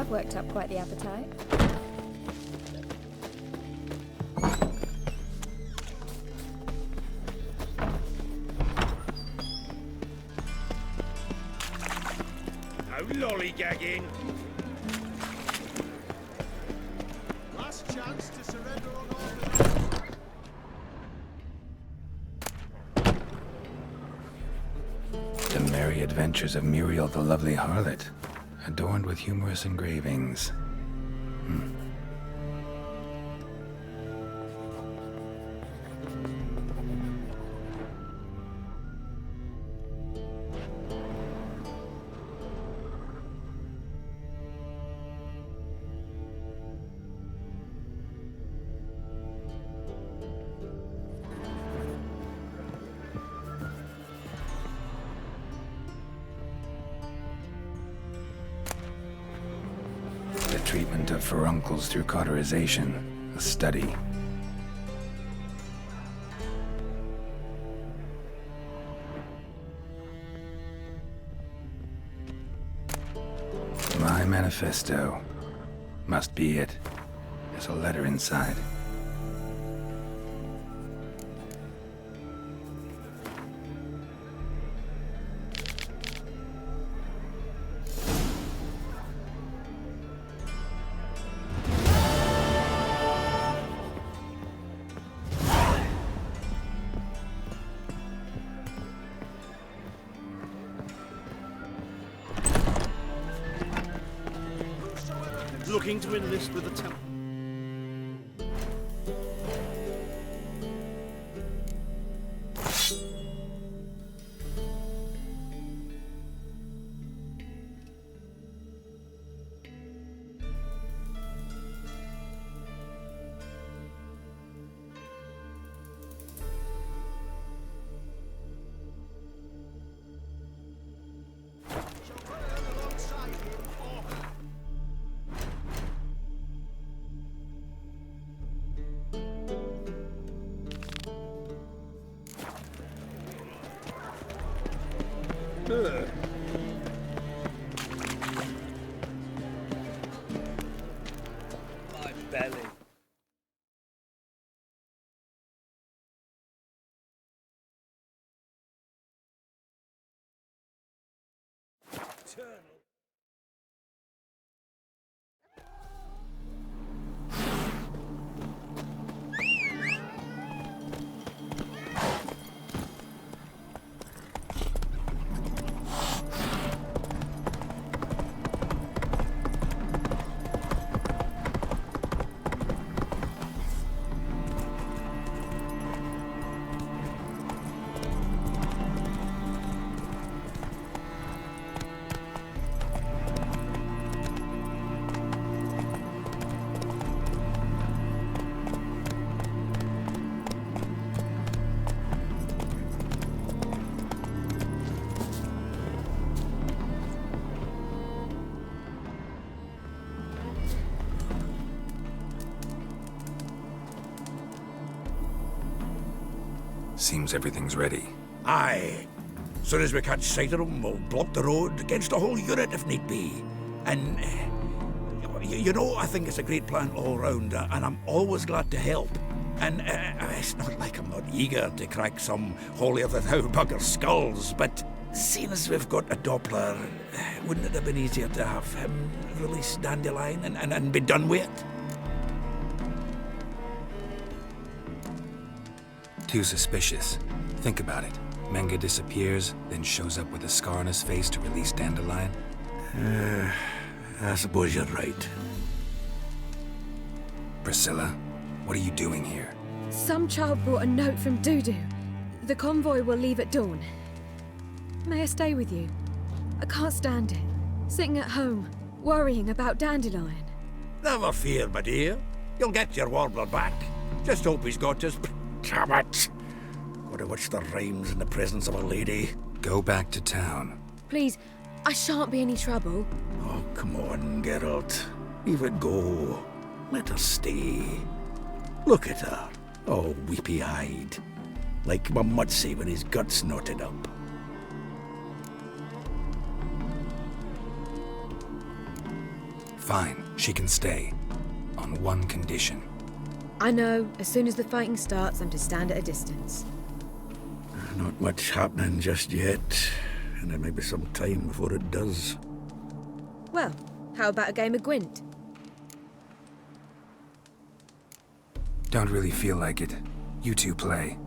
I've worked up quite the appetite. No lollygagging. Last chance to surrender on all. The merry adventures of Muriel the lovely harlot, adorned with humorous engravings. The treatment of furuncles through cauterization, a study. My manifesto. Must be it. There's a letter inside. Looking to enlist with the temple. My belly. Eternal. Seems everything's ready. Aye. Soon as we catch sight of them, we'll block the road against a whole unit if need be. And, you know, I think it's a great plan all round, and I'm always glad to help. And it's not like I'm not eager to crack some holier-than-thou bugger's skulls, but seeing as we've got a Doppler, wouldn't it have been easier to have him release Dandelion and be done with it? Too suspicious. Think about it. Menga disappears, then shows up with a scar on his face to release Dandelion. I suppose you're right. Priscilla, what are you doing here? Some child brought a note from Dudu. The convoy will leave at dawn. May I stay with you? I can't stand it. Sitting at home, worrying about Dandelion. Never fear, my dear. You'll get your warbler back. Just hope he's got his... Damn it! Gotta watch the rhymes in the presence of a lady. Go back to town. Please, I shan't be any trouble. Oh, come on, Geralt. Leave it go. Let her stay. Look at her, all weepy-eyed. Like my Mutsy when his guts knotted up. Fine, she can stay. On one condition. I know, as soon as the fighting starts, I'm to stand at a distance. Not much happening just yet, and there may be some time before it does. Well, how about a game of Gwent? Don't really feel like it. You two play.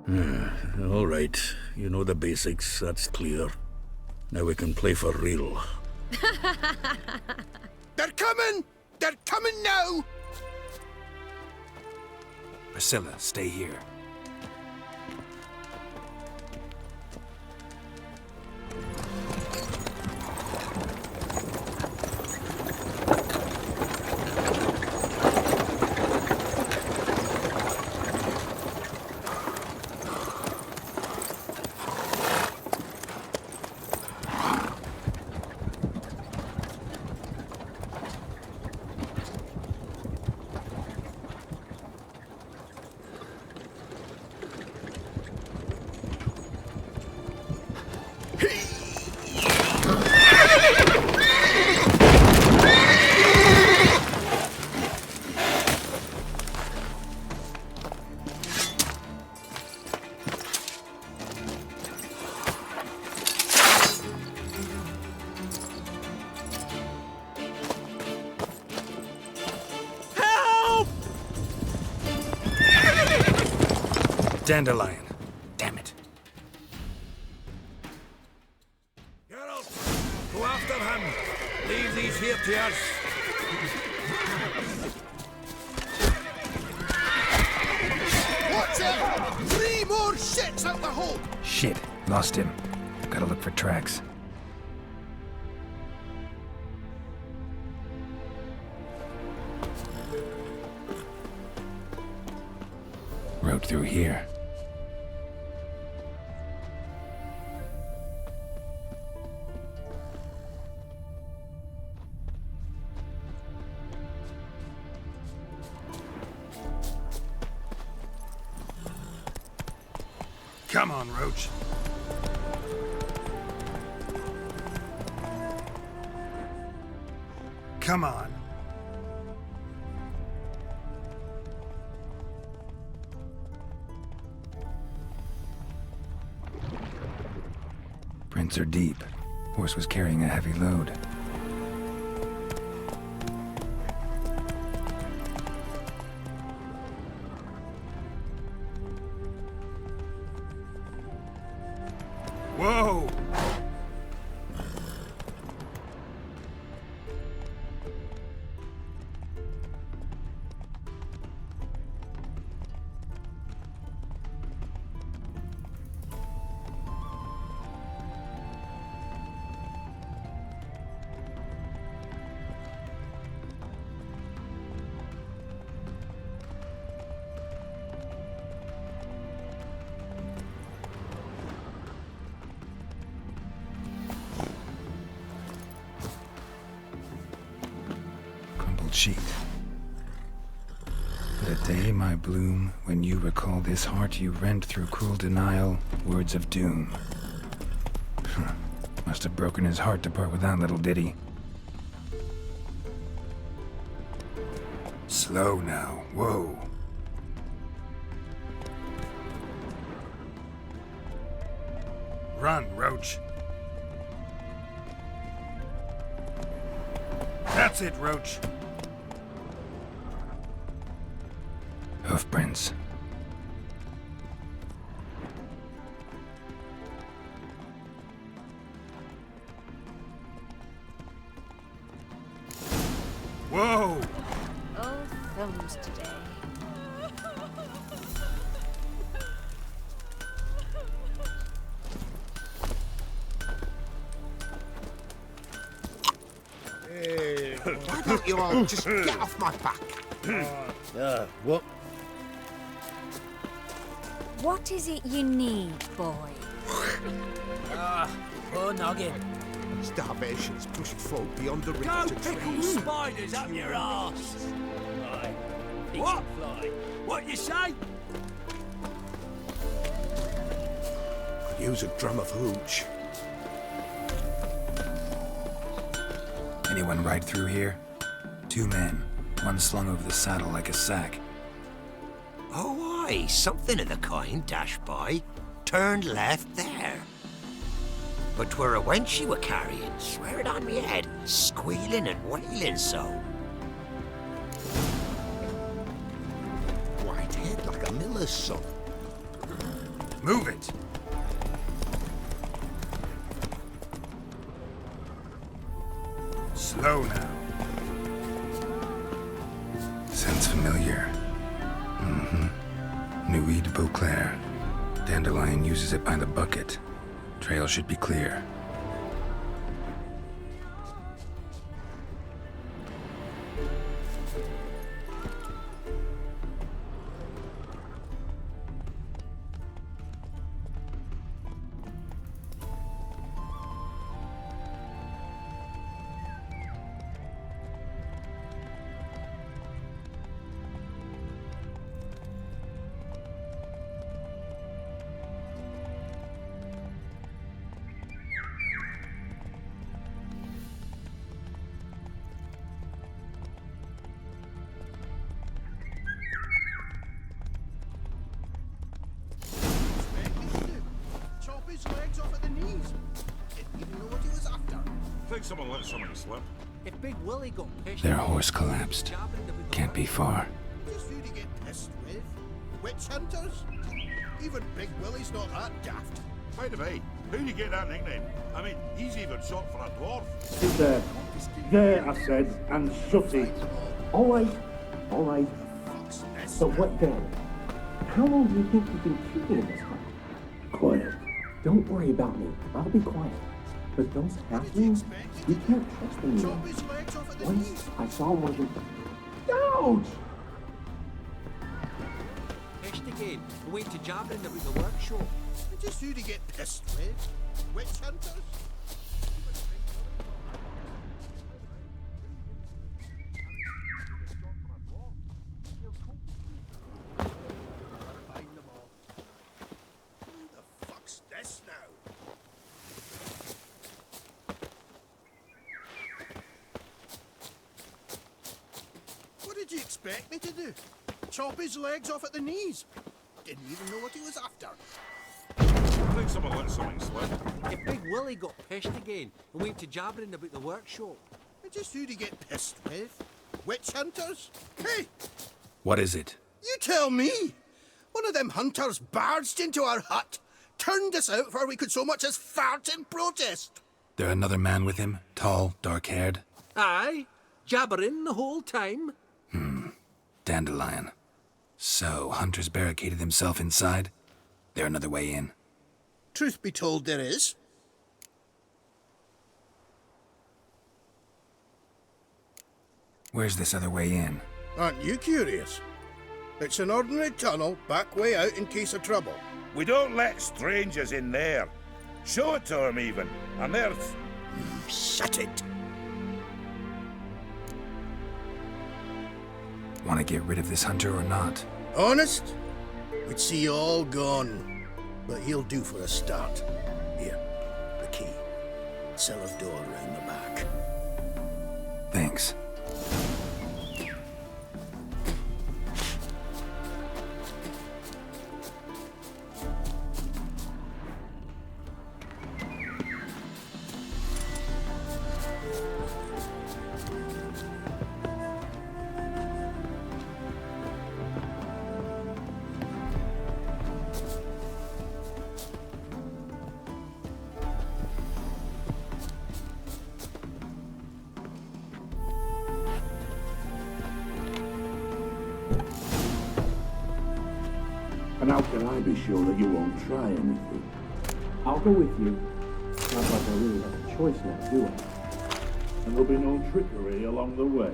All right, you know the basics, that's clear. Now we can play for real. They're coming! They're coming now! Priscilla, stay here. Dandelion. Damn it. Geralt, go after him. Leave these here to us. What's it? 3 more shits out the hole! Shit. Lost him. Gotta look for tracks. Road through here. Come on, Roach. Come on. Prints are deep. Horse was carrying a heavy load. Whoa! Sheet. The day, my bloom, when you recall this heart you rent through cruel denial, words of doom. Must have broken his heart to part with that little ditty. Slow now, whoa. Run, Roach. That's it, Roach. Hoofprints. Whoa! Oh, thumbs today. Why don't you all just get off my back? What? What is it you need, boy? Poor noggin. Starvation's pushing folk beyond the reach Go to pickle trees. spiders up your arse. What? What you say? Could use a drum of hooch. Anyone ride through here? 2 men, one slung over the saddle like a sack. Oh, aye, something of the kind dashed by. Turned left there. But 'twere a wench she were carrying, swear it on me head, squealing and wailing so. White head like a miller's son. Move it! Slow now. Sounds familiar. Nuit de Beauclair. Dandelion uses it by the bucket. Trail should be clear. Chop his legs off at the knees. Didn't even know what he was after. Think someone let something slip. If Big Willie got pissed... Their horse collapsed. Can't be far. Just who to get pissed with? Witch hunters? Even Big Willie's not that daft. By the way, how do you get that nickname? I mean, he's even short for a dwarf. Sit there. There, I said, and shut it. All right. Fuck's this. But what then? How long do you think you've been keeping in this hut? Quiet. Don't worry about me. I'll be quiet. But those halflings, you can't trust them Chop anymore. his legs off at the Once knees. I saw one of them. Ouch! Pissed again, and went to jabbering about the workshop. Just who to get pissed with? Witch hunters? Find them all. Who the fuck's this now? What did you expect me to do? Chop his legs off at the knees? Didn't even know what he was after. Think someone let something slip. If Big Willie got pissed again, and went to jabbering about the workshop. Just who to get pissed with? Witch hunters? Hey, What is it? you tell me! One of them hunters barged into our hut, turned us out before we could so much as fart in protest. There another man with him? Tall, dark-haired? Aye, jabbering the whole time. Dandelion. So, Hunter's barricaded himself inside? There another way in? Truth be told, there is. Where's this other way in? Aren't you curious? It's an ordinary tunnel, back way out in case of trouble. We don't let strangers in there. Show it to them even. And there's... Shut it! Want to get rid of this hunter or not? Honest? We'd see you all gone. But he'll do for a start. Here, the key. Cellar door round the back. Thanks. And how can I be sure that you won't try anything? I'll go with you. Not like I really have a choice now, do I? And there'll be no trickery along the way.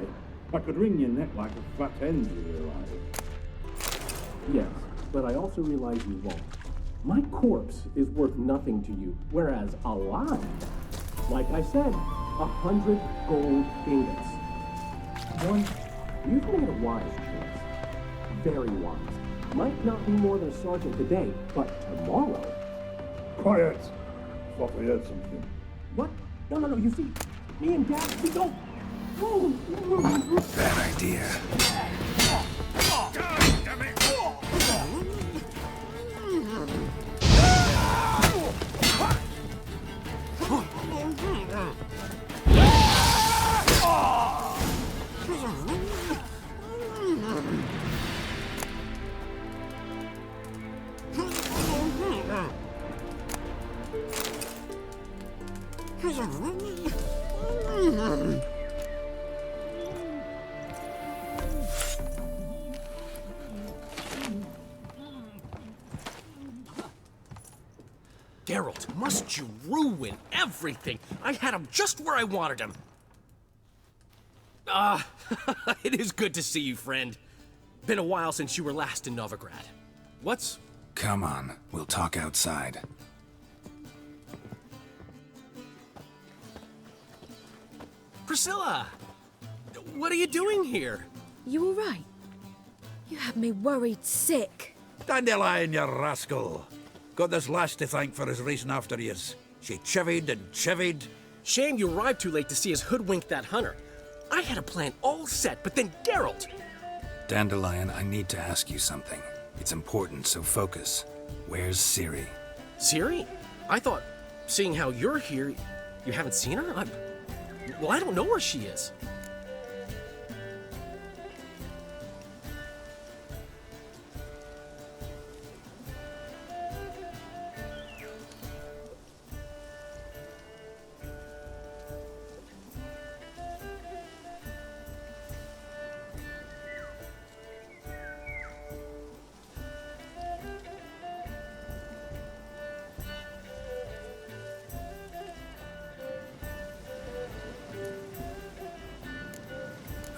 I could wring your neck like a fat hen, do you realize? Yes, but I also realize you won't. My corpse is worth nothing to you, whereas alive, like I said, 100 gold ingots. One, you've made a wise choice. Very wise. Might not be more than a sergeant today, but tomorrow. Quiet! Thought I heard something. What? No, you see, me and Dad, we don't. Bad idea. Geralt, must you ruin everything? I had him just where I wanted him. It is good to see you, friend. Been a while since you were last in Novigrad. What's... Come on, we'll talk outside. Priscilla! What are you doing here? You all right? You had me worried sick. Dandelion, you rascal. Got this lass to thank for his racing after yous. She chivied and chivied. Shame you arrived too late to see us hoodwink that hunter. I had a plan all set, but then Geralt... Dandelion, I need to ask you something. It's important, so focus. Where's Ciri? Ciri? I thought, seeing how you're here, you haven't seen her? Well, I don't know where she is.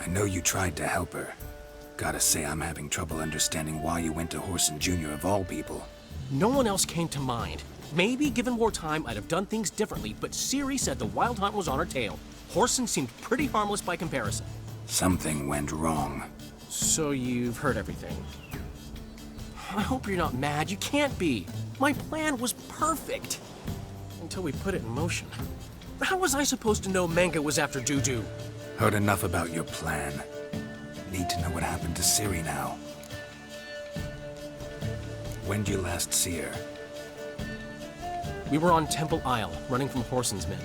I know you tried to help her. Gotta say, I'm having trouble understanding why you went to Whoreson Jr. of all people. No one else came to mind. Maybe, given more time, I'd have done things differently, but Ciri said the Wild Hunt was on her tail. Whoreson seemed pretty harmless by comparison. Something went wrong. So you've heard everything. I hope you're not mad. You can't be. My plan was perfect. Until we put it in motion. How was I supposed to know Manga was after Dudu? Heard enough about your plan. Need to know what happened to Ciri now. When'd you last see her? We were on Temple Isle, running from Whoreson's men.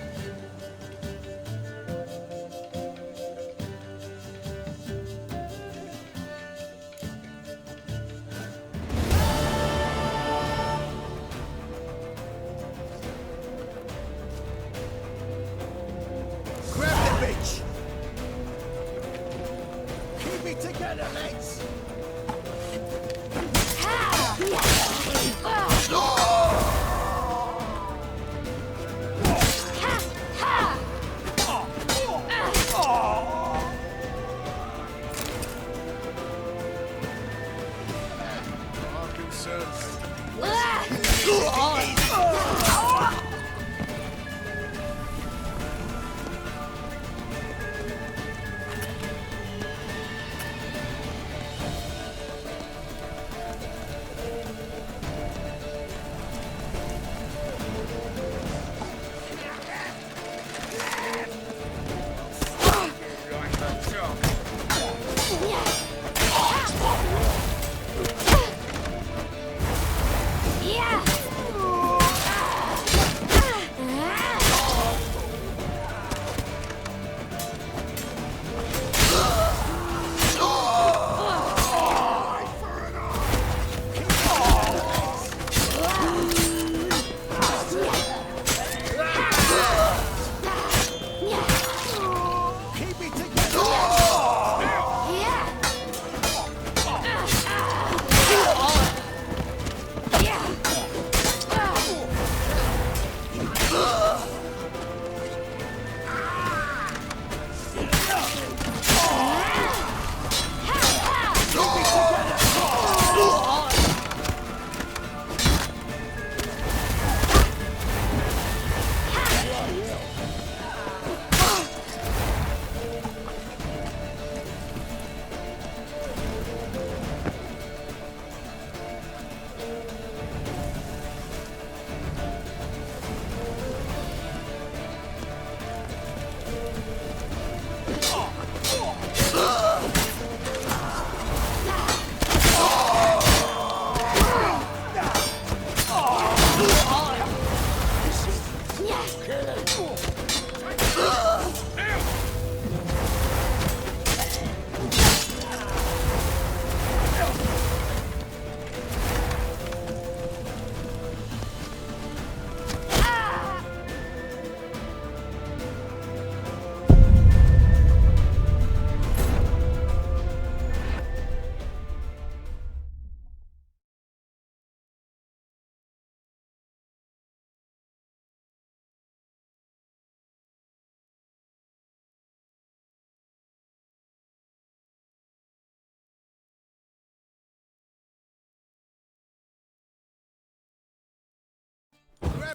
Grab the bitch! Keep me together, mates!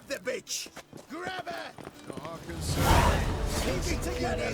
Grab the bitch! Grab her! Keep it together,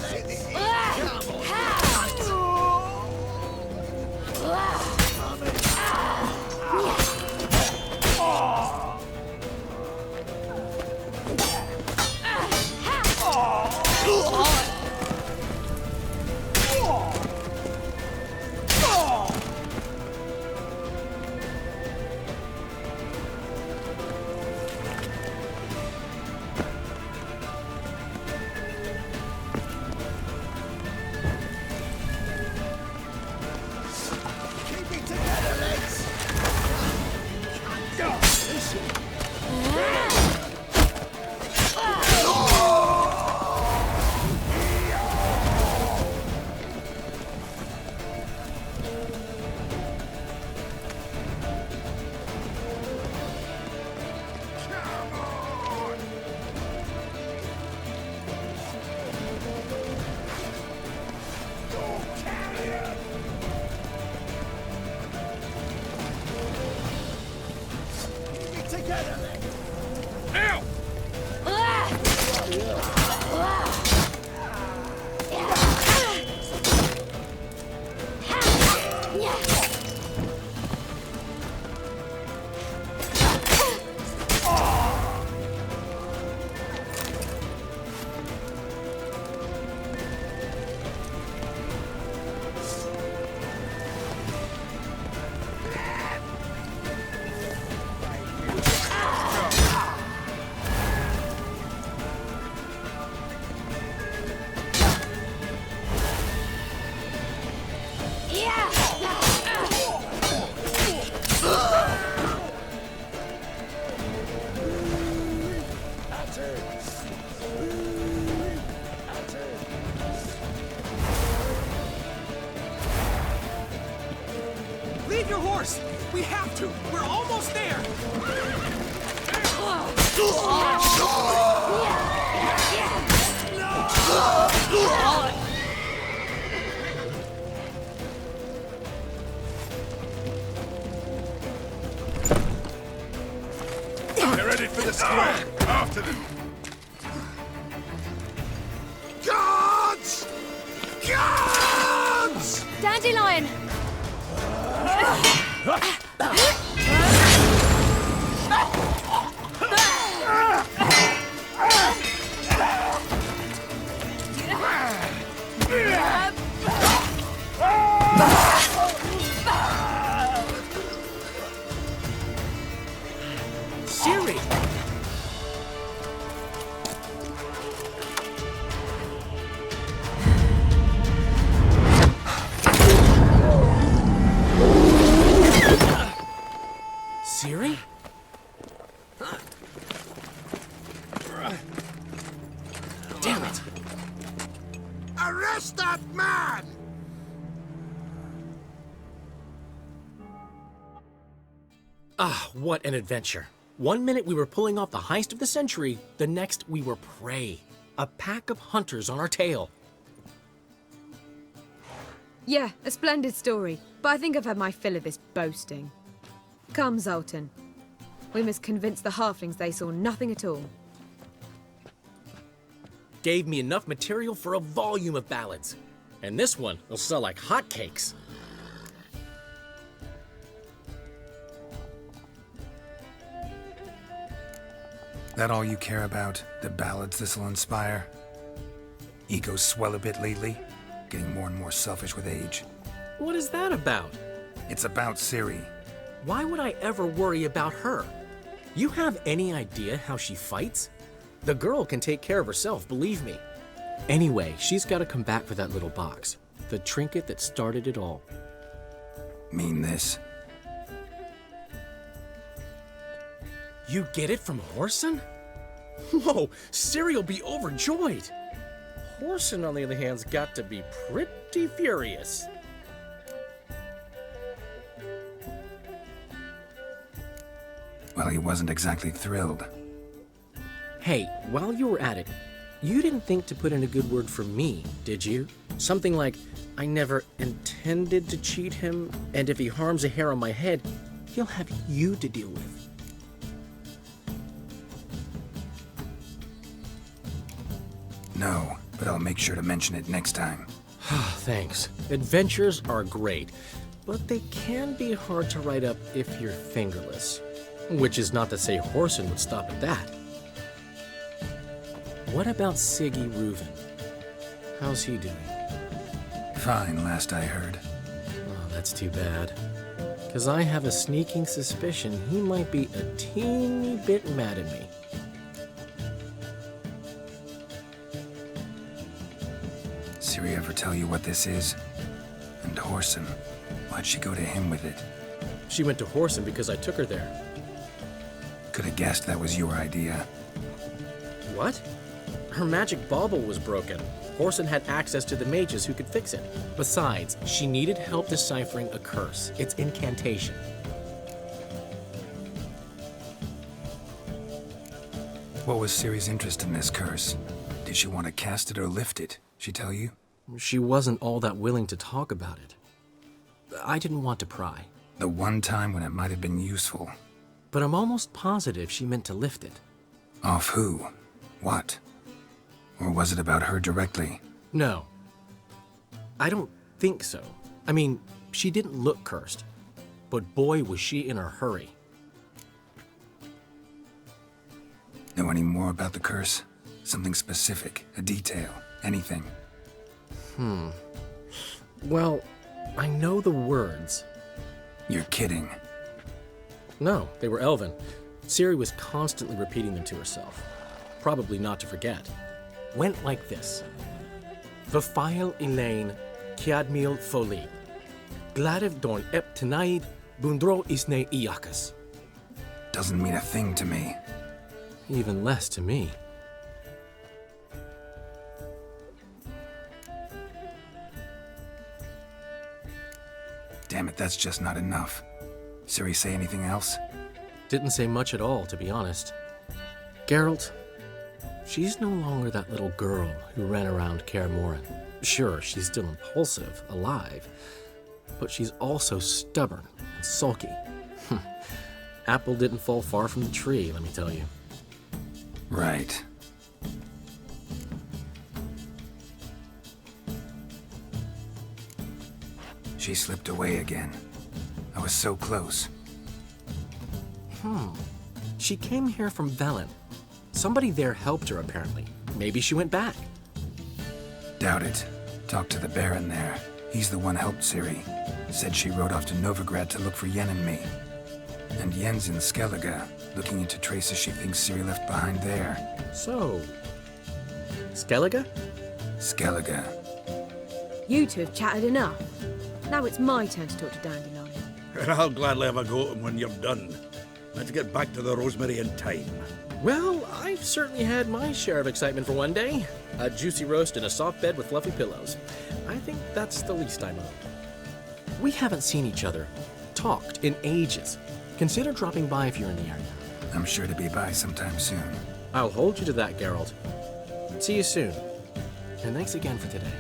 Leave your horse! We have to! We're almost there! They're ready for the square. After them. Guards! Guards! Dandelion! Siri! Siri? Damn it! Arrest that man! Ah, what an adventure. 1 minute we were pulling off the heist of the century, the next we were prey. A pack of hunters on our tail. Yeah, a splendid story, but I think I've had my fill of this boasting. Come, Zoltan. We must convince the halflings they saw nothing at all. Gave me enough material for a volume of ballads. And this one will sell like hotcakes. That all you care about? The ballads this'll inspire? Egos swell a bit lately? Getting more and more selfish with age. What is that about? It's about Ciri. Why would I ever worry about her? You have any idea how she fights? The girl can take care of herself, believe me. Anyway, she's got to come back for that little box. The trinket that started it all. Mean this? You get it from Whoreson? Whoa, Ciri'll be overjoyed. Whoreson, on the other hand's got to be pretty furious. Well, he wasn't exactly thrilled. Hey, while you were at it, you didn't think to put in a good word for me, did you? Something like, I never intended to cheat him, and if he harms a hair on my head, he'll have you to deal with. No, but I'll make sure to mention it next time. Thanks. Adventures are great, but they can be hard to write up if you're fingerless. Which is not to say Horson would stop at that. What about Siggy Reuven? How's he doing? Fine, last I heard. Oh, that's too bad. Because I have a sneaking suspicion he might be a teeny bit mad at me. Ciri ever tell you what this is? And Horson, why'd she go to him with it? She went to Horson because I took her there. Could have guessed that was your idea. What? Her magic bauble was broken. Horson had access to the mages who could fix it. Besides, she needed help deciphering a curse. It's incantation. What was Ciri's interest in this curse? Did she want to cast it or lift it? She tell you? She wasn't all that willing to talk about it. I didn't want to pry. The one time when it might have been useful. But I'm almost positive she meant to lift it. Off who? What? Or was it about her directly? No. I don't think so. I mean, she didn't look cursed. But boy, was she in a hurry. Know any more about the curse? Something specific, a detail, anything? Well, I know the words. You're kidding. No, they were Elven. Ciri was constantly repeating them to herself. Probably not to forget. Went like this. Vafile Elaine, Kiadmil Foli. Gladev Dorn Ep Tenaid, Bundro Isne Iakas. Doesn't mean a thing to me. Even less to me. Damn it, that's just not enough. Ciri say anything else? Didn't say much at all, to be honest. Geralt, she's no longer that little girl who ran around Kaer Morhen. Sure, she's still impulsive, alive, but she's also stubborn and sulky. Apple didn't fall far from the tree, let me tell you. Right. She slipped away again. I was so close. She came here from Velen. Somebody there helped her, apparently. Maybe she went back. Doubt it. Talked to the Baron there. He's the one helped Ciri. Said she rode off to Novigrad to look for Yen and me. And Yen's in Skellige, looking into traces she thinks Ciri left behind there. So, Skellige? Skellige. You two have chatted enough. Now it's my turn to talk to Dandelion. I'll gladly have a go at him when you're done. Let's get back to the Rosemary in time. Well, I've certainly had my share of excitement for one day. A juicy roast in a soft bed with fluffy pillows. I think that's the least I'm owed. We haven't seen each other, talked in ages. Consider dropping by if you're in the area. I'm sure to be by sometime soon. I'll hold you to that, Geralt. See you soon. And thanks again for today.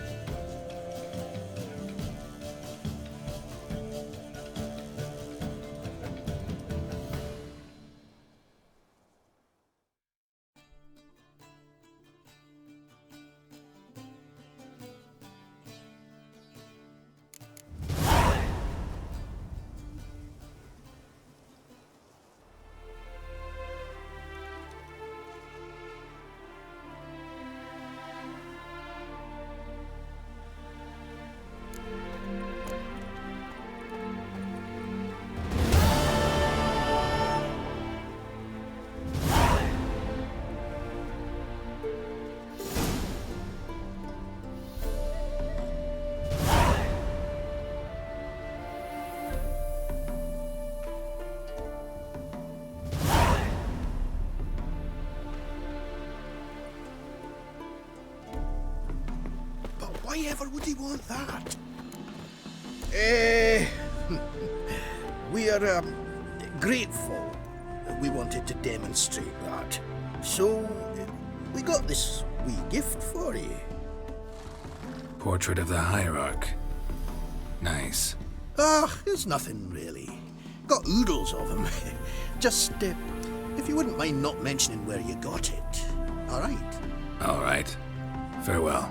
Why ever would he want that? We are grateful that we wanted to demonstrate that. So, we got this wee gift for you. Portrait of the Hierarch. Nice. There's nothing really. Got oodles of them. Just, if you wouldn't mind not mentioning where you got it. All right? All right. Farewell.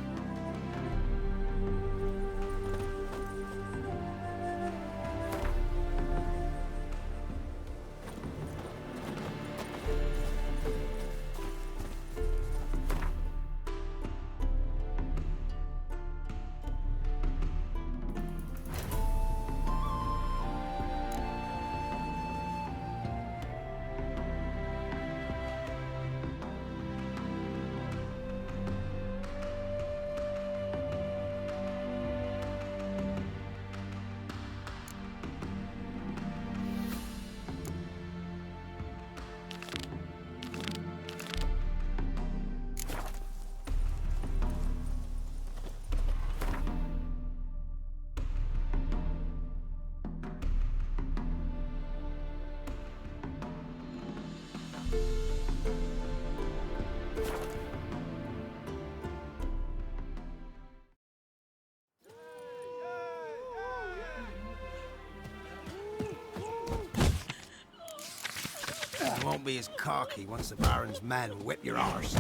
You won't be as cocky once the Baron's men whip your arse.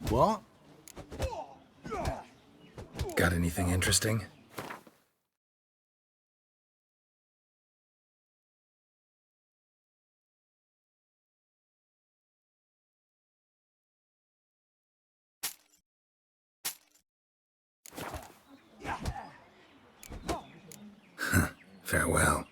What? Got anything interesting? Farewell.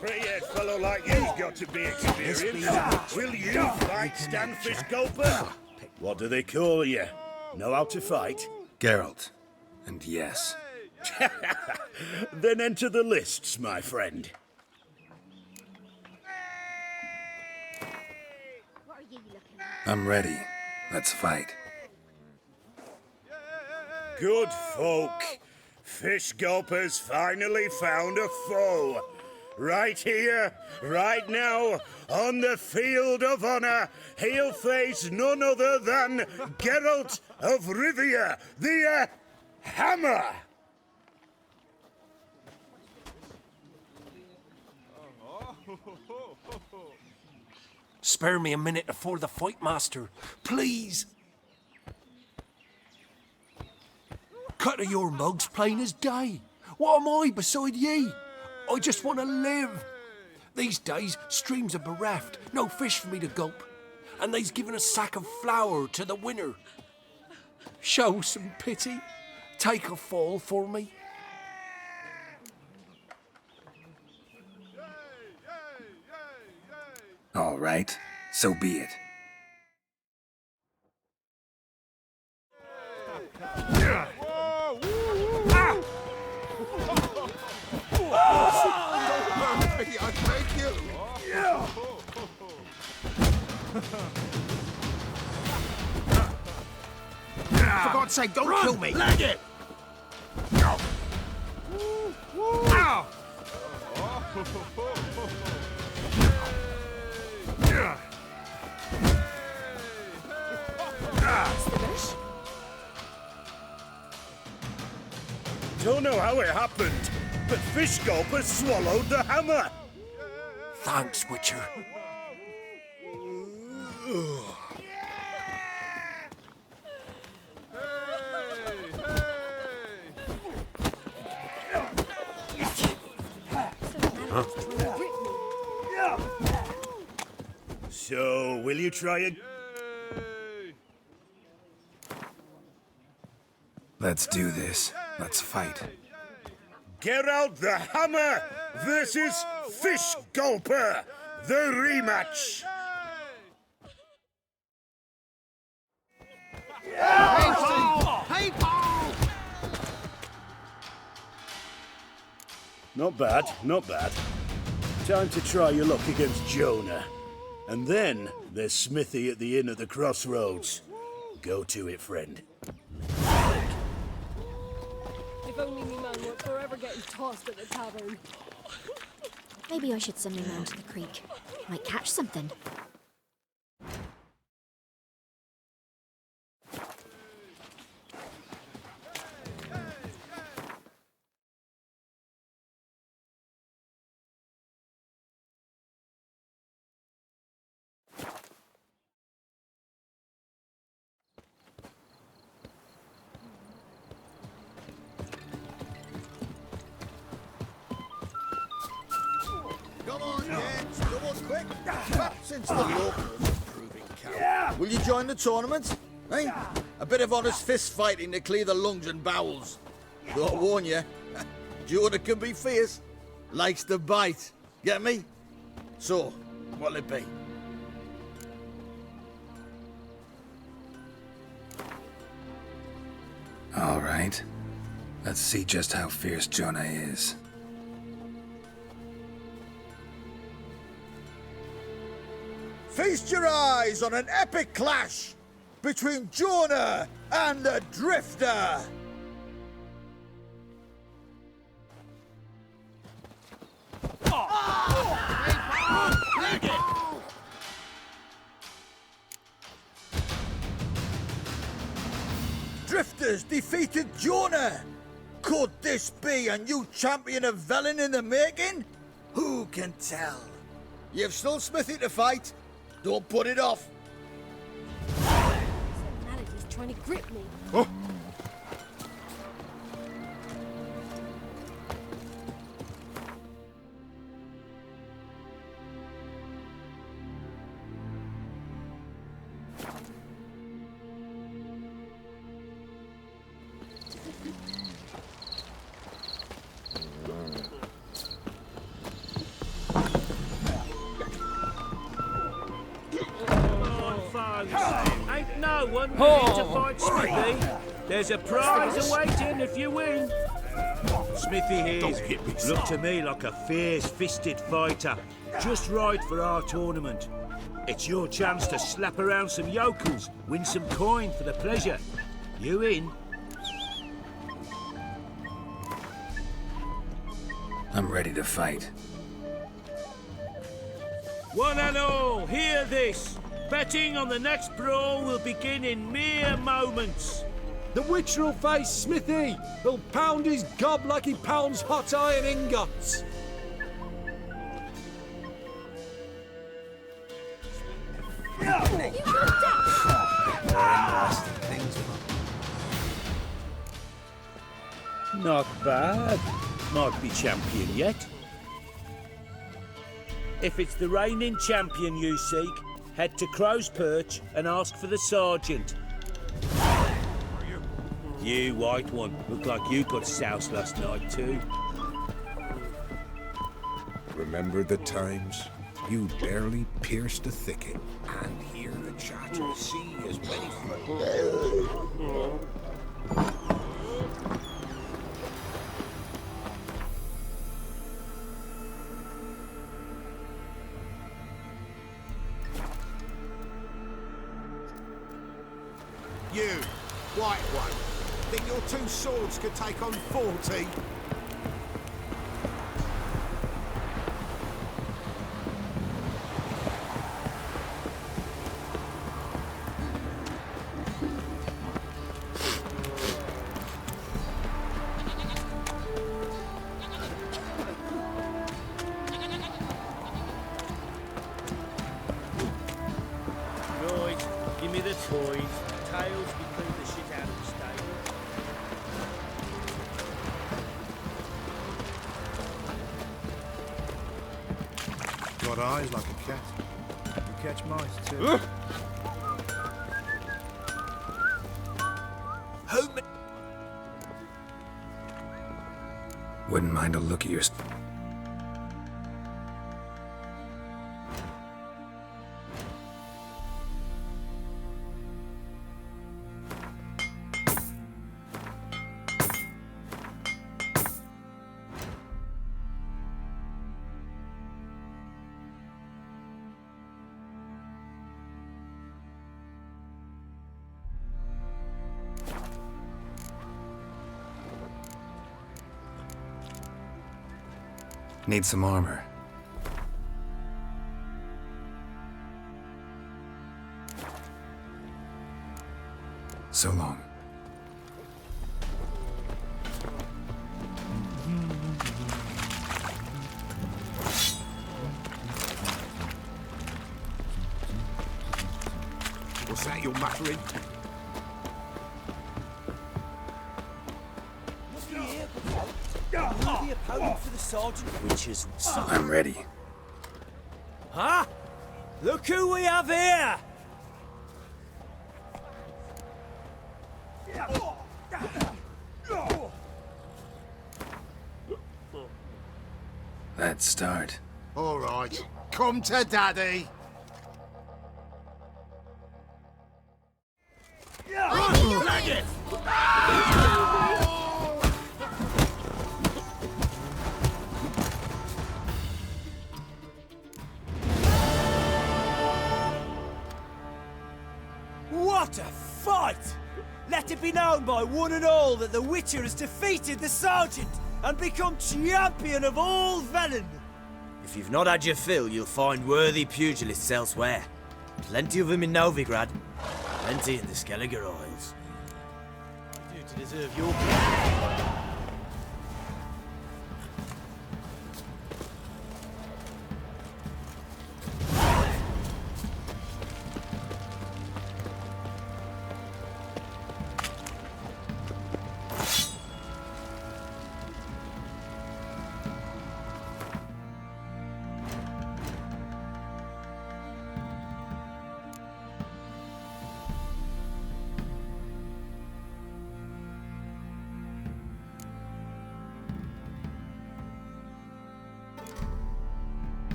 Pretty-haired fellow like you's got to be experienced. Will you fight Stanfish Gulper? What do they call you? Know how to fight? Geralt. And yes. Then enter the lists, my friend. I'm ready. Let's fight. Good folk. Fish Gulper's finally found a foe. Right here, right now, on the field of honor, he'll face none other than Geralt of Rivia, the Hammer. Spare me a minute before the fight, Master. Please. Cut of your mug's plain as day. What am I beside ye? I just want to live. These days, streams are bereft, no fish for me to gulp. And they's given a sack of flour to the winner. Show some pity. Take a fall for me. All right, so be it. I thank you. For God's sake, don't kill me. Leg it! Ow! Don't know how it happened, but Fish Gulper swallowed the hammer. Thanks, Witcher. huh? So, will you try it? Let's do this. Let's fight. Get out the hammer versus Fish Gulper, the rematch. Not bad, not bad. Time to try your luck against Jonah. And then there's Smithy at the inn at the crossroads. Go to it, friend. If only me man weren't forever getting tossed at the tavern. Maybe I should send me man to the creek. Might catch something. Come on, Jens. Come on, quick. Since the locals are proving count. Will you join the tournament? Eh? A bit of honest fist fighting to clear the lungs and bowels. Though I warn you, Jonah can be fierce. Likes to bite. Get me? So, what'll it be? All right. Let's see just how fierce Jonah is. Feast your eyes on an epic clash between Jonah and the Drifter. Drifters defeated Jonah. Could this be a new champion of Velen in the making? Who can tell? You've still Smithy to fight. Don't put it off. Personality's trying to grip me. Oh. Ain't no one ready to fight Smithy. There's a prize awaiting if you win. Smithy here looked to me like a fierce-fisted fighter, just right for our tournament. It's your chance to slap around some yokels, win some coin for the pleasure. You in? I'm ready to fight. One and all, hear this. Betting on the next brawl will begin in mere moments. The Witcher will face Smithy. He'll pound his gob like he pounds hot iron ingots. Not bad. Might be champion yet. If it's the reigning champion you seek, head to Crow's Perch and ask for the sergeant. You, white one, look like you got soused last night too. Remember the times? You barely pierced a thicket and hear the chatter. See as many You, white one, think your two swords could take on 40? Right, give me the toys. Tails be clean the shit out of the stable. eyes like a cat. You catch mice too. Wouldn't mind a look at your... Need some armor. So long. What's that you're muttering? The opponent for the sergeant, which is... I'm ready. Huh? Look who we have here! Let's start. All right, come to daddy. Flag it! What a fight! Let it be known by one and all that the Witcher has defeated the Sergeant and become champion of all Velen. If you've not had your fill, you'll find worthy pugilists elsewhere. Plenty of them in Novigrad, plenty in the Skellige Isles. What do you do to deserve your...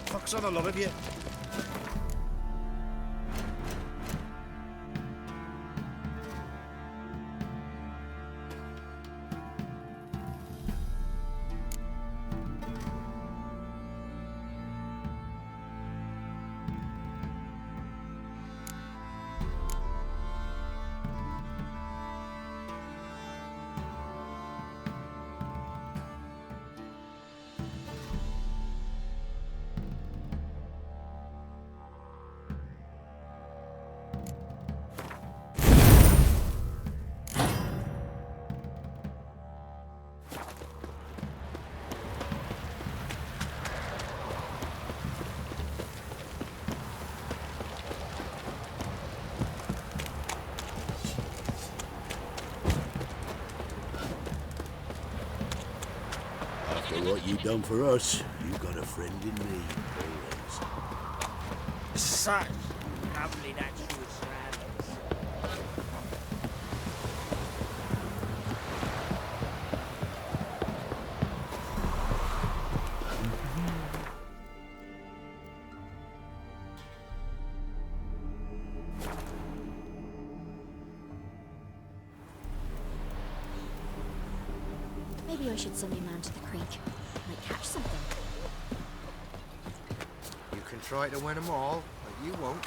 Fuck's on a lot of you. After what you done for us, you got a friend in me, always. Such lovely natural surroundings. Maybe I should send my man to the creek. Might catch something. You can try to win them all, but you won't.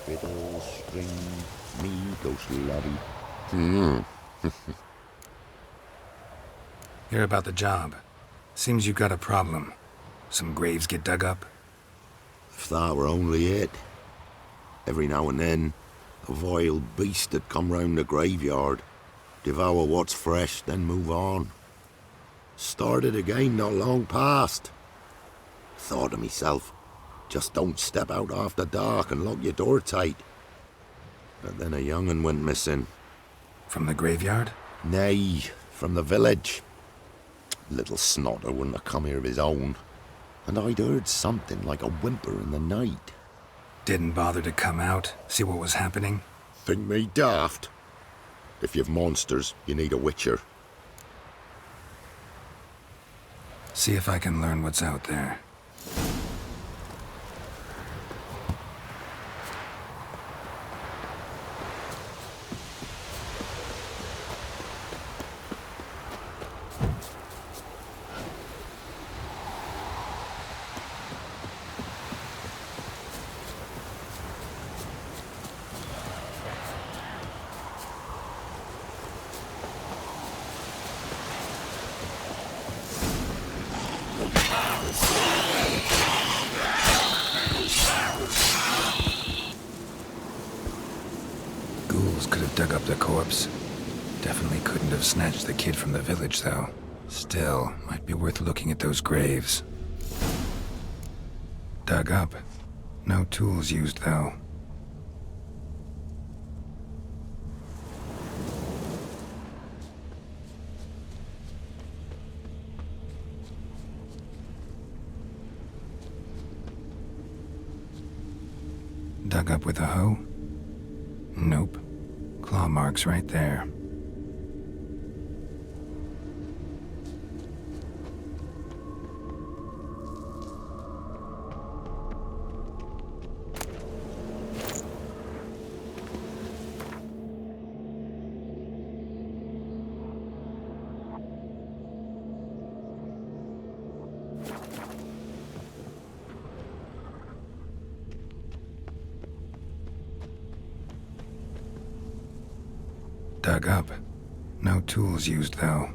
Fiddle, string, me, ghostly laddie. Hear about the job. Seems you got a problem. Some graves get dug up? If that were only it. Every now and then, a vile beast that come round the graveyard. Devour what's fresh, then move on. Started again not long past. Thought to myself, Just don't step out after dark and lock your door tight. But then a young'un went missing. From the graveyard? Nay, from the village. Little snotter wouldn't have come here of his own. And I'd heard something like a whimper in the night. Didn't bother to come out, see what was happening? Think me daft? If you've monsters, you need a witcher. See if I can learn what's out there. Ghouls could have dug up the corpse. Definitely couldn't have snatched the kid from the village, though. Still, might be worth looking at those graves. Dug up. No tools used, though. Dug up with a hoe? Nope. Claw marks right there. Dug up. No tools used, though.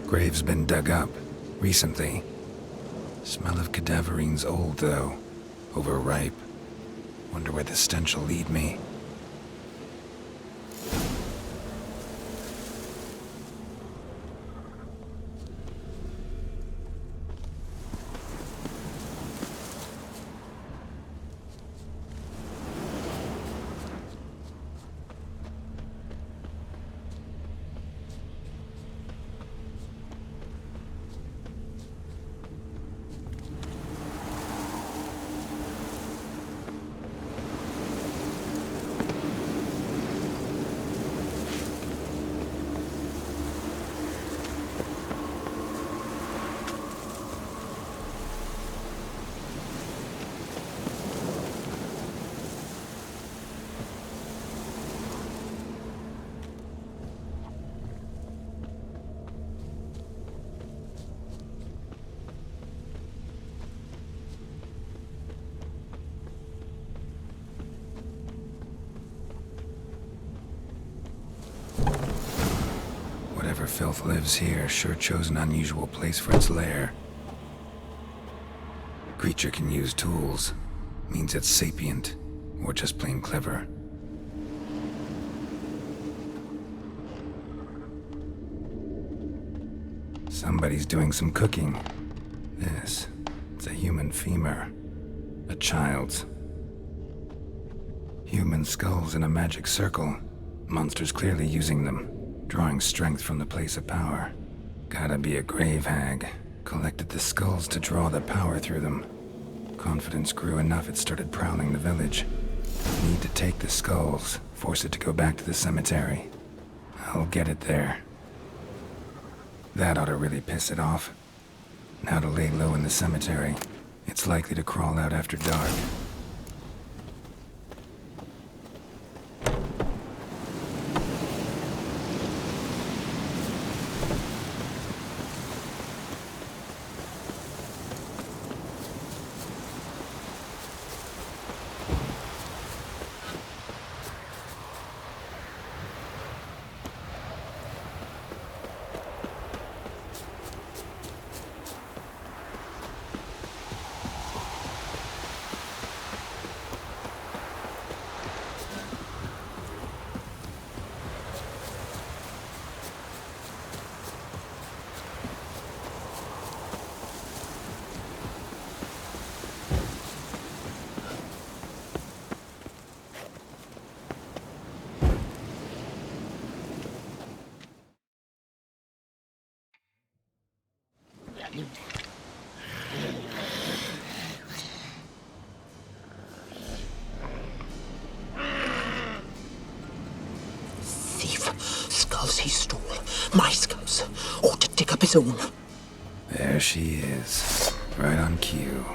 Grave's been dug up recently. Smell of cadaverine's old, though. Overripe. Wonder where the stench will lead me. Whatever filth lives here sure chose an unusual place for its lair. Creature can use tools. Means it's sapient, or just plain clever. Somebody's doing some cooking. It's a human femur. A child's. Human skulls in a magic circle. Monsters clearly using them. Drawing strength from the place of power. Gotta be a grave hag. Collected the skulls to draw the power through them. Confidence grew enough it started prowling the village. Need to take the skulls, force it to go back to the cemetery. I'll get it there. That ought to really piss it off. Now to lay low in the cemetery. It's likely to crawl out after dark. Thief. Skulls he stole. My skulls. Ought to dig up his own. There she is. Right on cue.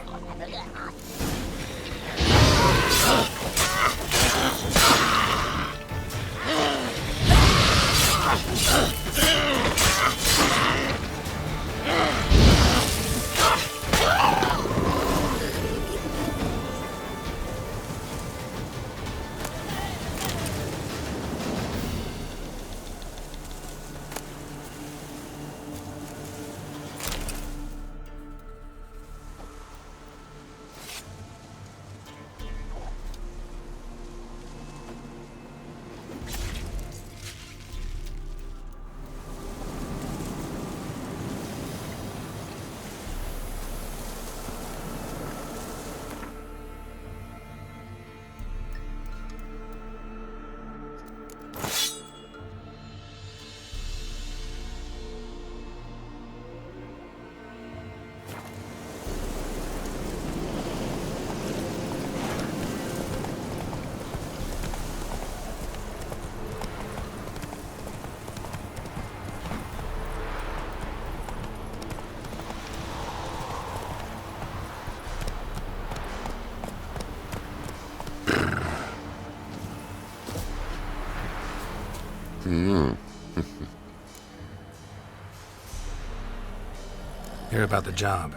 Hear about the job.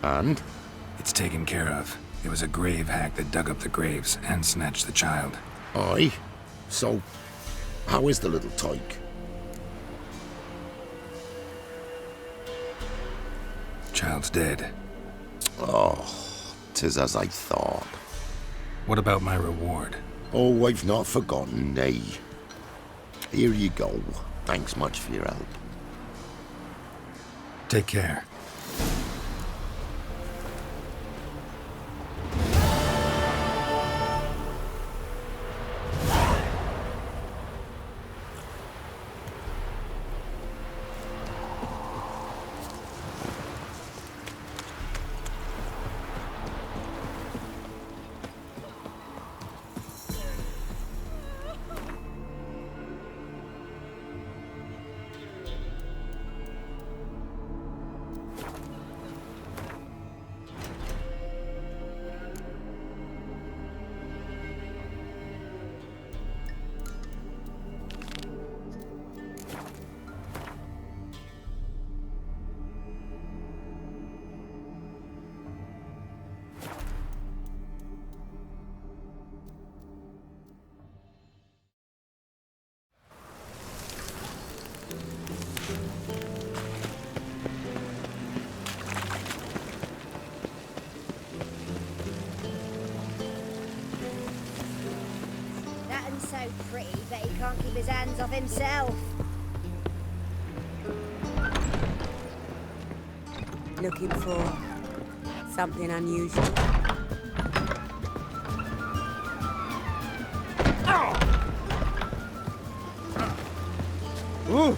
And? It's taken care of. It was a grave hack that dug up the graves and snatched the child. Aye? So, how is the little tyke? Child's dead. Oh, 'tis as I thought. What about my reward? Oh, I've not forgotten, nay. Here you go. Thanks much for your help. Take care. So pretty, but he can't keep his hands off himself. Looking for something unusual. Ooh.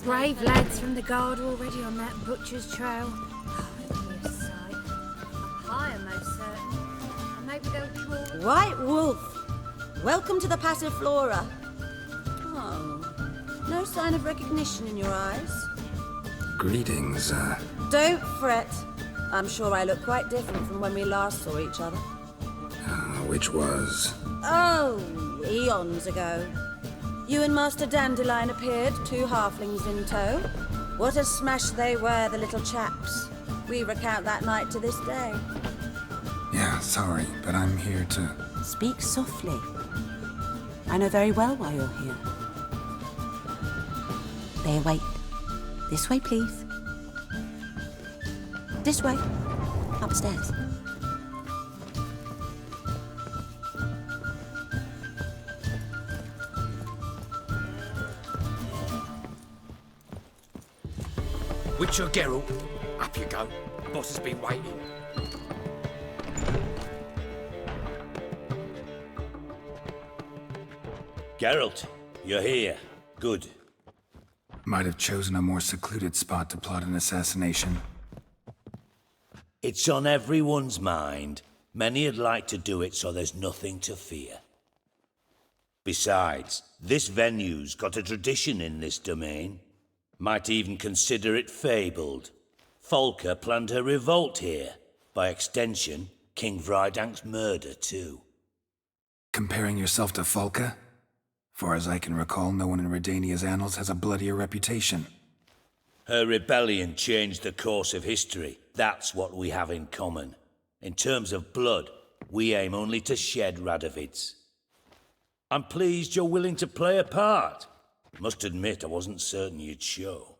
Brave lads from the guard already on that butcher's trail. White Wolf, welcome to the Passiflora. Oh, no sign of recognition in your eyes. Greetings, Don't fret. I'm sure I look quite different from when we last saw each other. Which was? Oh, eons ago. You and Master Dandelion appeared, 2 halflings in tow. What a smash they were, the little chaps. We recount that night to this day. Yeah, sorry, but I'm here to... Speak softly. I know very well why you're here. They await. This way, please. This way. Upstairs. Witcher Geralt, up you go. Boss has been waiting. Geralt, You're here. Good. Might have chosen a more secluded spot to plot an assassination. It's on everyone's mind. Many'd like to do it so there's nothing to fear. Besides, this venue's got a tradition in this domain. Might even consider it fabled. Folka planned her revolt here. By extension, King Vrydank's murder too. Comparing yourself to Folka? Far as I can recall, no one in Redania's annals has a bloodier reputation. Her rebellion changed the course of history. That's what we have in common. In terms of blood, we aim only to shed Radovid's. I'm pleased you're willing to play a part. Must admit, I wasn't certain you'd show.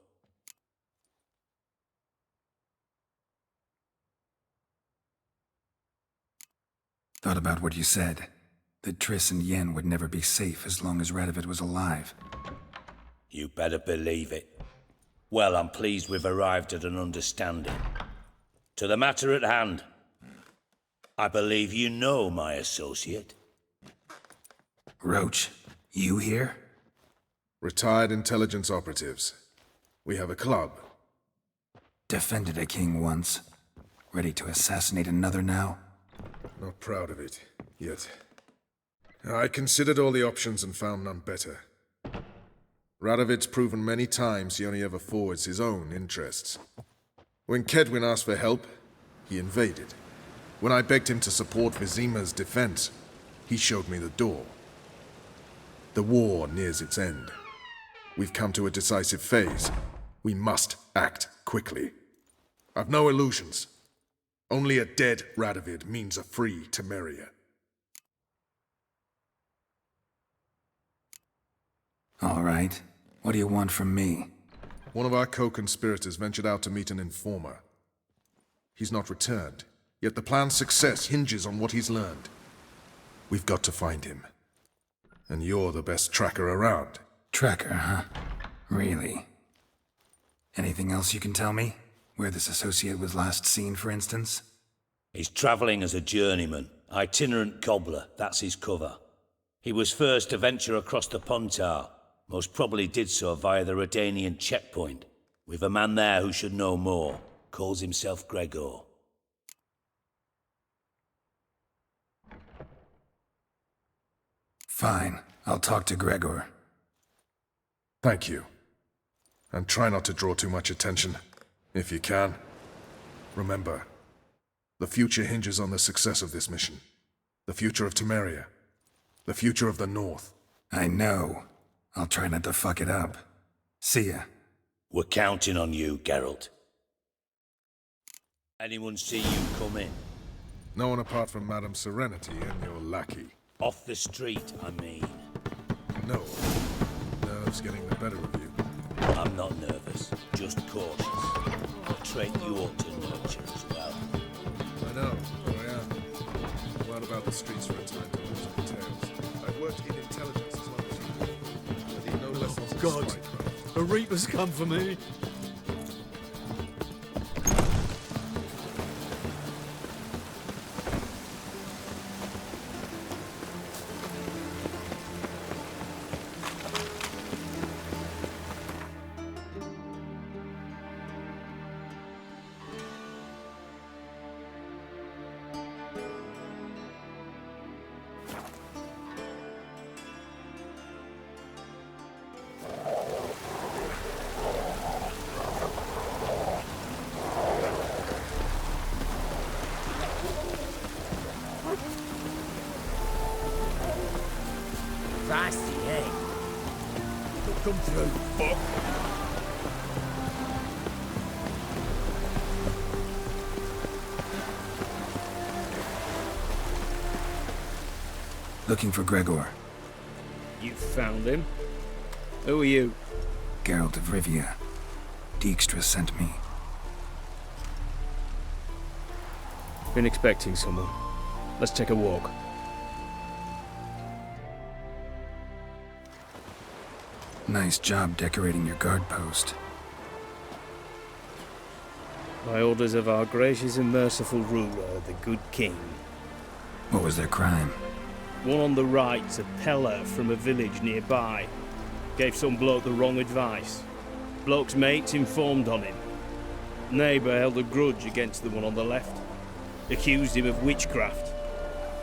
Thought about what you said. That Triss and Yen would never be safe as long as Radovid was alive. You better believe it. Well, I'm pleased we've arrived at an understanding. To the matter at hand. I believe you know my associate. Roach, you here? Retired intelligence operatives. We have a club. Defended a king once. Ready to assassinate another now? Not proud of it, yet. I considered all the options and found none better. Radovid's proven many times he only ever forwards his own interests. When Kedwin asked for help, he invaded. When I begged him to support Vizima's defense, he showed me the door. The war nears its end. We've come to a decisive phase. We must act quickly. I've no illusions. Only a dead Radovid means a free Temeria. All right. What do you want from me? One of our co-conspirators ventured out to meet an informer. He's not returned, yet the plan's success hinges on what he's learned. We've got to find him. And you're the best tracker around. Tracker, huh? Really? Anything else you can tell me? Where this associate was last seen, for instance? He's travelling as a journeyman. Itinerant cobbler, that's his cover. He was first to venture across the Pontar. Most probably did so via the Redanian checkpoint. We've a man there who should know more. Calls himself Gregor. Fine. I'll talk to Gregor. Thank you. And try not to draw too much attention, if you can. Remember, the future hinges on the success of this mission. The future of Temeria. The future of the North. I know. I'll try not to fuck it up. See ya. We're counting on you, Geralt. Anyone see you come in? No one apart from Madame Serenity and your lackey. Off the street, I mean. No. Nerves getting the better of you. I'm not nervous, just cautious. A trait you ought to nurture as well. I know, I am. Well about the streets for a time to lose the details. I've worked in intelligence as long as you have. I need no lessons in God, spycraft. a Reaper's come for me. Feisty, eh? Don't come through, fuck. Looking for Gregor. You found him? Who are you? Geralt of Rivia. Dijkstra sent me. Been expecting someone. Let's take a walk. Nice job decorating your guard post. By orders of our gracious and merciful ruler, the good king. What was their crime? One on the right's a peller from a village nearby. Gave some bloke the wrong advice. Bloke's mates informed on him. Neighbour held a grudge against the one on the left. Accused him of witchcraft.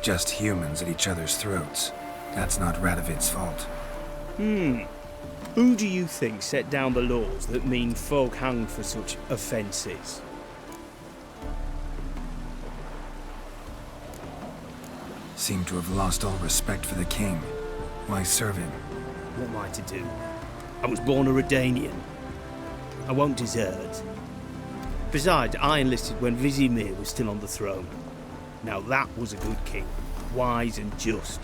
Just humans at each other's throats. That's not Radovid's fault. Who do you think set down the laws that mean folk hanged for such offences? Seem to have lost all respect for the king. Why serve him? What am I to do? I was born a Redanian. I won't desert. Besides, I enlisted when Vizimir was still on the throne. Now that was a good king, wise and just.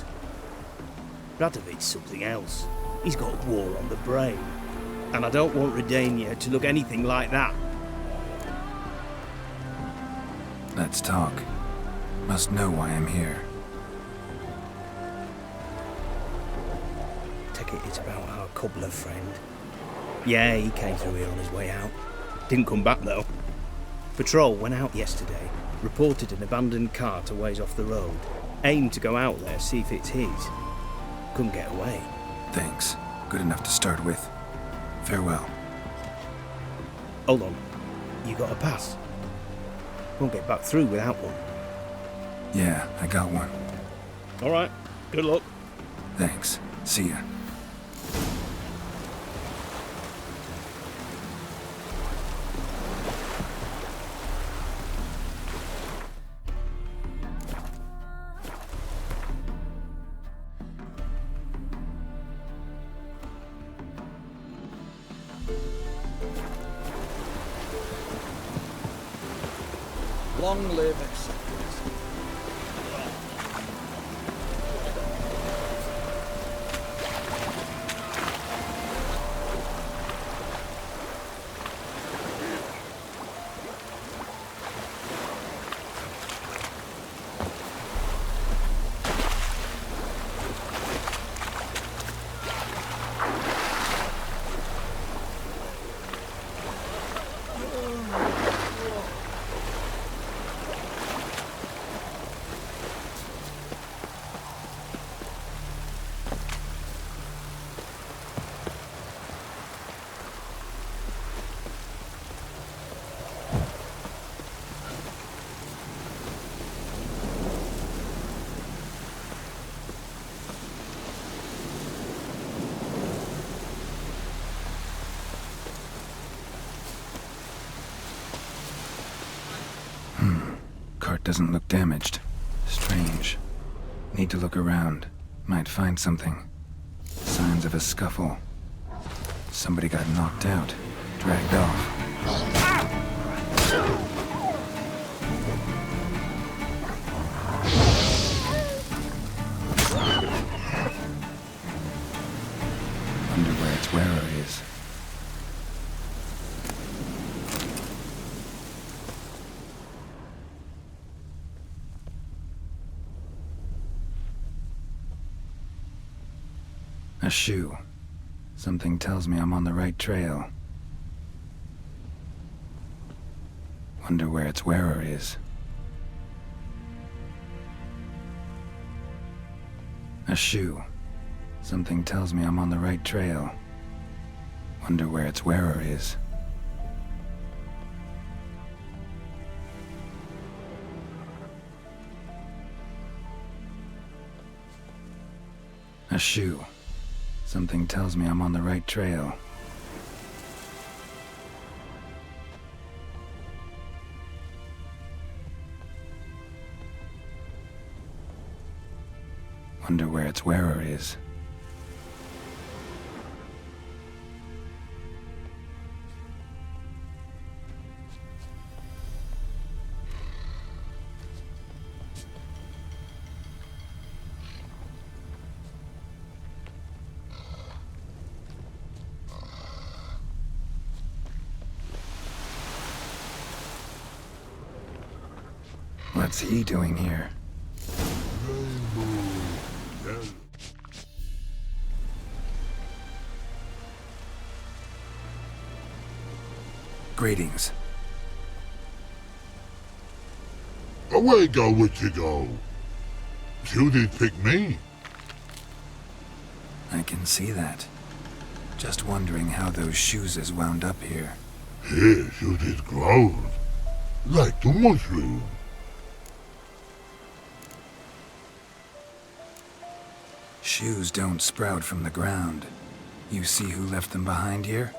Radovid's something else. He's got war on the brain. And I don't want Redania to look anything like that. Let's talk. Must know why I'm here. Take it it's about our cobbler friend. Yeah, he came through here on his way out. Didn't come back though. Patrol went out yesterday, reported an abandoned cart a ways off the road. Aimed to go out there, see if it's his. Couldn't get away. Thanks. Good enough to start with. Farewell. Hold on. You got a pass? Won't get back through without one. Yeah, I got one. All right. Good luck. Thanks. See ya. Long live Essex. Cart doesn't look damaged. Strange. Need to look around. Might find something. Signs of a scuffle. Somebody got knocked out. Dragged off. Wonder where its wearer is. A shoe. Something tells me I'm on the right trail. Wonder where its wearer is. A shoe. Something tells me I'm on the right trail. Wonder where its wearer is. A shoe. Something tells me I'm on the right trail. Wonder where its wearer is. What's he doing here? Greetings. Away go with you go. You did pick me. I can see that. Just wondering how those shoes wound up here. Here should it grow. Like the mushroom. Shoes don't sprout from the ground. You see who left them behind here?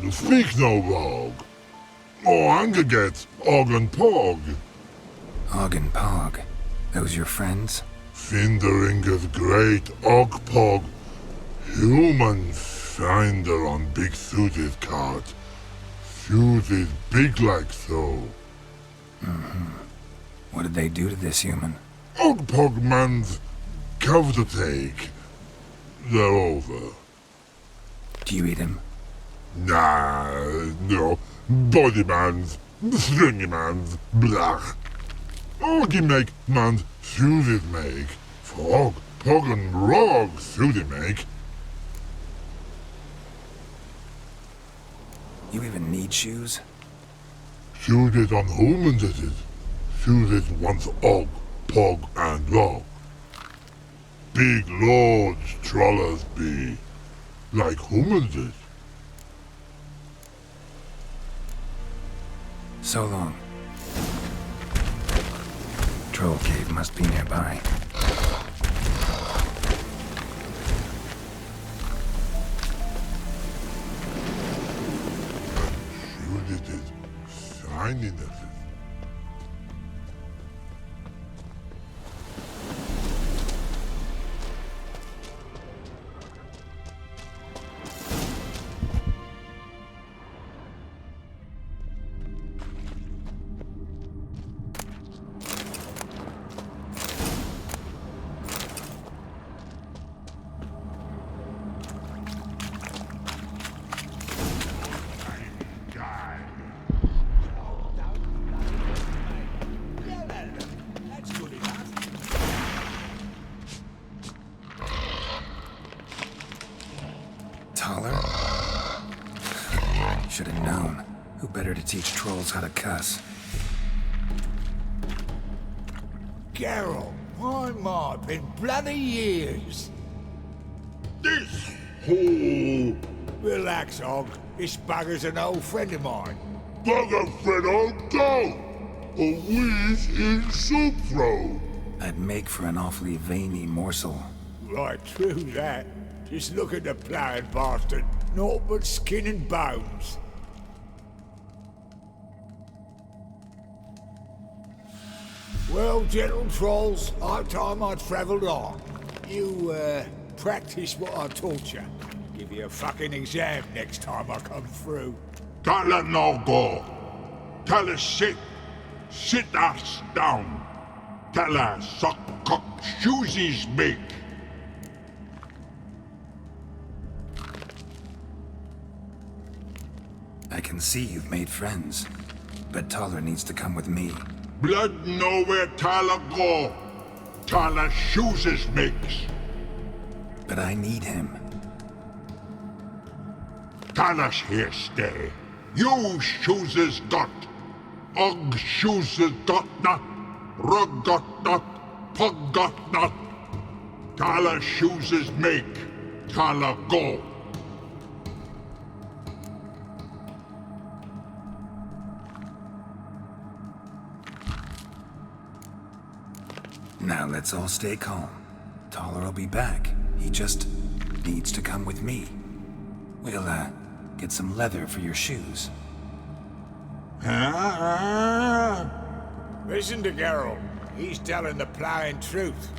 Speak no log. Oh, Angaget, Og and Pog. Og and Pog. Those your friends? Finderinga's great Og Pog. Human finder on big suited cart. Suited big like so. What did they do to this human? Og Pog man's cover to take. They're over. Do you eat him? Nah, no. Body man's, stringy man's, blach. Oggy make man's suited make. Frog, Pog and Rog suited make. You even need shoes? Suited on humans it is. Suited once Og, Pog and Rog. Big lords trollers be. Like humans is. So long. Troll cave must be nearby. Should it is shining at it. Taller? Should have known. Who better to teach trolls how to cuss? Geralt, my, been bloody years. This hole. Relax, Og. This bugger's an old friend of mine. Bugger friend on go. A wheeze in soup throw. I'd make for an awfully veiny morsel. Right, true that. Just look at the ploughing bastard. Naught but skin and bones. Well, gentle trolls, high time I travelled on. You, practice what I taught you. Give you a fucking exam next time I come through. Can't let no go. Tell her sit. Sit ass down. Tell her suck cock shoesies big. I can see you've made friends, but Taller needs to come with me. Blood nowhere Tyler go. Tyler shoesies makes. But I need him. Tyler's here stay. You shoesies got. Og shoesies got not. Rug got not. Pug got not. Tyler shoesies make. Tyler go. Now let's all stay calm. Taller will be back. He just needs to come with me. We'll, get some leather for your shoes. Listen to Geralt. He's telling the ploughing truth.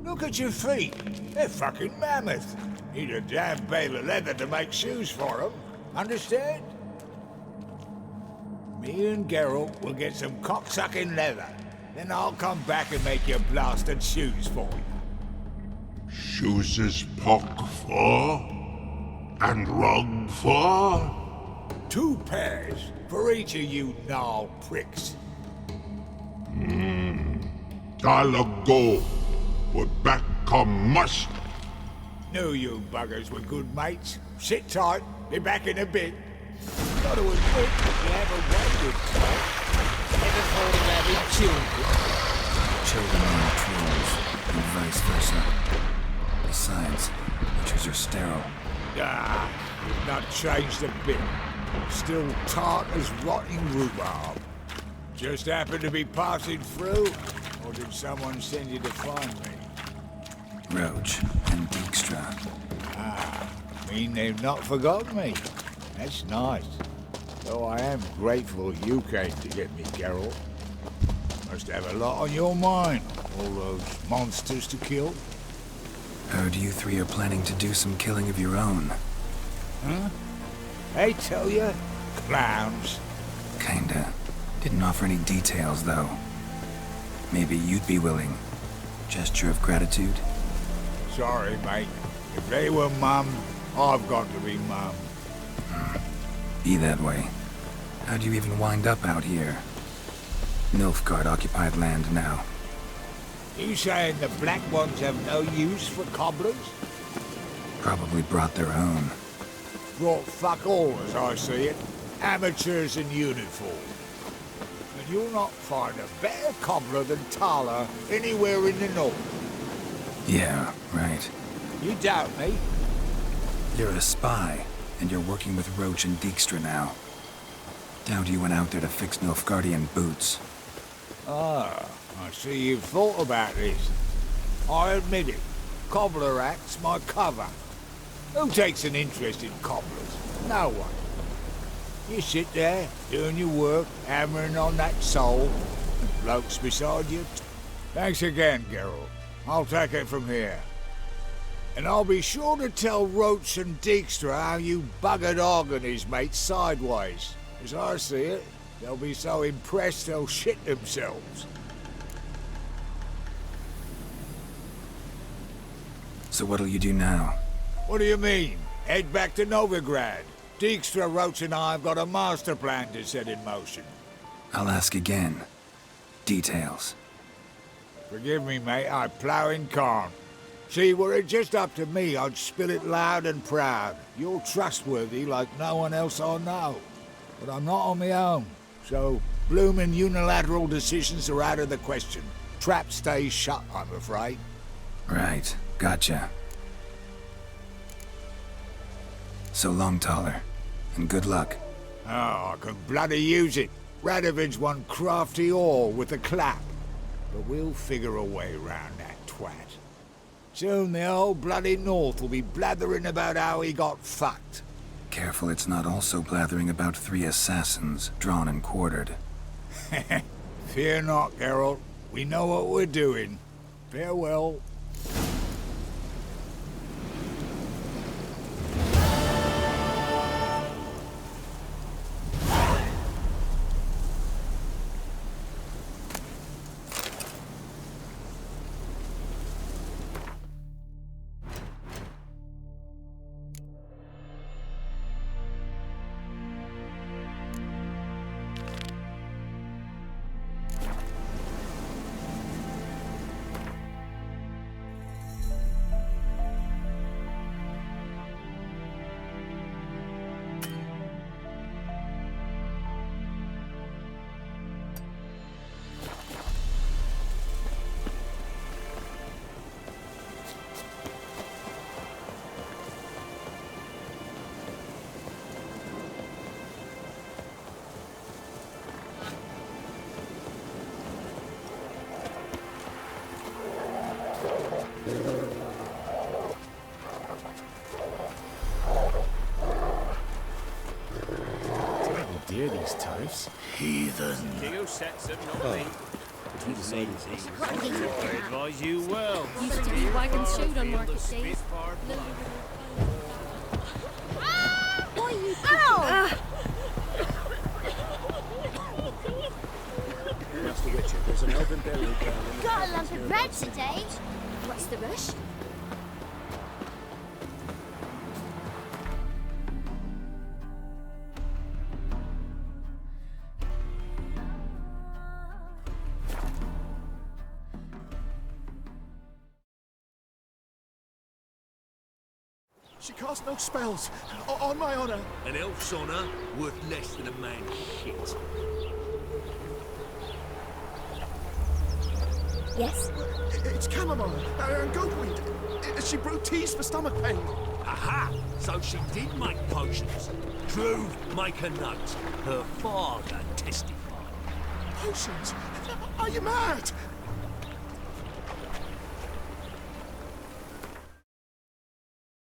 Look at your feet. They're fucking mammoth. Need a damn bale of leather to make shoes for them. Understand? Me and Geralt will get some cocksucking leather. Then I'll come back and make your blasted shoes for you. Shoesies pock for? And rug for? 2 pairs for each of you gnarl pricks. Tyler go. But back come must. Knew you buggers were good mates. Sit tight. Be back in a bit. Got to admit, you haven't waited, Tom. Never thought of having children. Children are trolls, and vice versa. Besides, witches are sterile. Ah, you've not changed a bit. Still tart as rotting rhubarb. Just happened to be passing through, or did someone send you to find me? Roach and Dijkstra. Ah, mean they've not forgotten me. That's nice. Though I am grateful you came to get me, Geralt. Must have a lot on your mind, all those monsters to kill. Heard you three are planning to do some killing of your own. Huh? I tell you, clowns. Kinda. Didn't offer any details, though. Maybe you'd be willing. Gesture of gratitude? Sorry, mate. If they were mum, I've got to be mum. Be that way. How'd you even wind up out here? Nilfgaard-occupied land now. You saying the black ones have no use for cobblers? Probably brought their own. Brought fuck all, as I see it. Amateurs in uniform. And you'll not find a better cobbler than Tala anywhere in the north. Yeah, right. You doubt me? You're a spy, and you're working with Roach and Dijkstra now. Doubt you went out there to fix Nilfgaardian boots. Ah, I see you've thought about this. I admit it. Cobbler act's my cover. Who takes an interest in cobblers? No one. You sit there, doing your work, hammering on that sole, and blokes beside you. Thanks again, Geralt. I'll take it from here. And I'll be sure to tell Roach and Dijkstra how you buggered Og and his mates sideways. As I see it, they'll be so impressed they'll shit themselves. So what'll you do now? What do you mean? Head back to Novigrad. Dijkstra, Roach and I have got a master plan to set in motion. I'll ask again. Details. Forgive me, mate, I plough in calm. See, were it just up to me, I'd spill it loud and proud. You're trustworthy like no one else I know. But I'm not on my own, so bloomin' unilateral decisions are out of the question. Trap stays shut, I'm afraid. Right, gotcha. So long, Taller, and good luck. Oh, I can bloody use it. Radovid's one crafty ore with a clap. But we'll figure a way round that twat. Soon the whole bloody North will be blathering about how he got fucked. Careful it's not also blathering about 3 assassins, drawn and quartered. Fear not, Geralt. We know what we're doing. Farewell. Dear these types. Heathen. You sets them, not me. I advise you well. Used to be wagons showed on market days. Boy, you ow! Master Witcher, there's an elven burial ground. Got a lump of bread today. What's the rush? She casts no spells. On my honor. An elf's honor worth less than a man's shit. Yes? It's chamomile and goatweed. She brewed teas for stomach pain. Aha! So she did make potions. True, make a note. Her father testified. Potions? Are you mad?